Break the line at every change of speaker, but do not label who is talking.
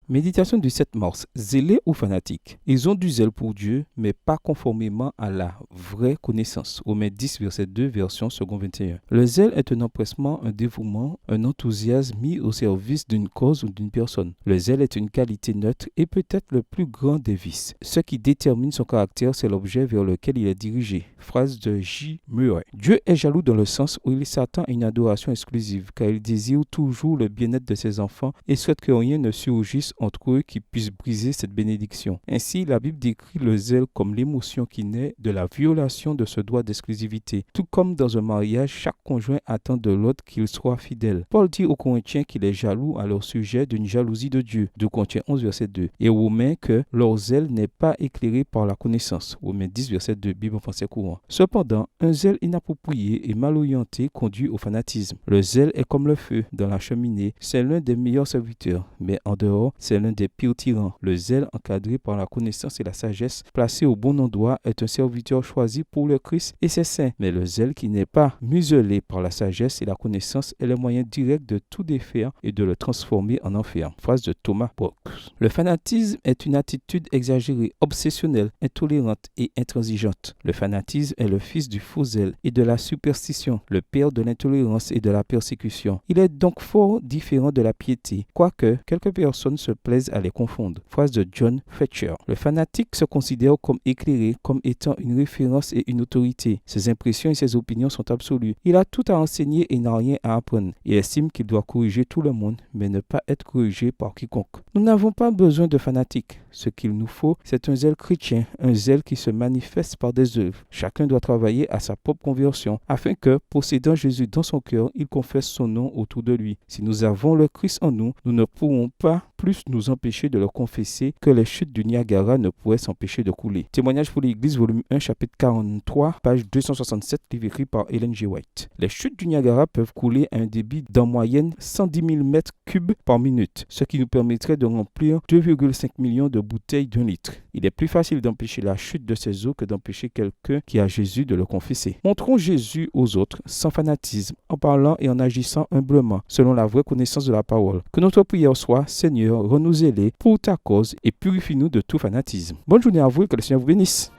Méditation du 7 mars. Zélés ou fanatiques. Ils ont du zèle pour Dieu, mais pas conformément à la vraie connaissance. Romains 10, verset 2, version second 21. Le zèle est un empressement, un dévouement, un enthousiasme mis au service d'une cause ou d'une personne. Le zèle est une qualité neutre et peut-être le plus grand des vices. Ce qui détermine son caractère, c'est l'objet vers lequel il est dirigé. Phrase de J. Murray. Dieu est jaloux dans le sens où il s'attend à une adoration exclusive, car il désire toujours le bien-être de ses enfants et souhaite que rien ne surgisse entre eux qui puisse briser cette bénédiction. Ainsi, la Bible décrit le zèle comme l'émotion qui naît de la violation de ce droit d'exclusivité. Tout comme dans un mariage, chaque conjoint attend de l'autre qu'il soit fidèle. Paul dit aux Corinthiens qu'il est jaloux à leur sujet d'une jalousie de Dieu. 2 Corinthiens 11, verset 2. Et aux Romains que leur zèle n'est pas éclairé par la connaissance. Romains 10, verset 2, Bible en français courant. Cependant, un zèle inapproprié et mal orienté conduit au fanatisme. Le zèle est comme le feu dans la cheminée. C'est l'un des meilleurs serviteurs, mais en dehors, c'est l'un des pires tyrans. Le zèle, encadré par la connaissance et la sagesse, placé au bon endroit, est un serviteur choisi pour le Christ et ses saints. Mais le zèle qui n'est pas muselé par la sagesse et la connaissance est le moyen direct de tout défaire et de le transformer en enfer. Phrase de Thomas Brooks. Le fanatisme est une attitude exagérée, obsessionnelle, intolérante et intransigeante. Le fanatisme est le fils du faux zèle et de la superstition, le père de l'intolérance et de la persécution. Il est donc fort différent de la piété, quoique quelques personnes se plaisent à les confondre. Phrase de John Fletcher. Le fanatique se considère comme éclairé, comme étant une référence et une autorité. Ses impressions et ses opinions sont absolues. Il a tout à enseigner et n'a rien à apprendre. Il estime qu'il doit corriger tout le monde, mais ne pas être corrigé par quiconque. Nous n'avons pas besoin de fanatiques. Ce qu'il nous faut, c'est un zèle chrétien, un zèle qui se manifeste par des œuvres. Chacun doit travailler à sa propre conversion, afin que, possédant Jésus dans son cœur, il confesse son nom autour de lui. Si nous avons le Christ en nous, nous ne pourrons pas plus nous empêcher de le confesser que les chutes du Niagara ne pourraient s'empêcher de couler. Témoignage pour l'Église, volume 1, chapitre 43, page 267, livre écrit par Ellen G. White. Les chutes du Niagara peuvent couler à un débit d'en moyenne 110 000 mètres cubes par minute, ce qui nous permettrait de remplir 2,5 millions de bouteilles d'1 litre. Il est plus facile d'empêcher la chute de ces eaux que d'empêcher quelqu'un qui a Jésus de le confesser. Montrons Jésus aux autres sans fanatisme, en parlant et en agissant humblement, selon la vraie connaissance de la parole. Que notre prière soit, Seigneur, rends-nous zélés pour ta cause et purifie-nous de tout fanatisme. Bonne journée à vous et que le Seigneur vous bénisse.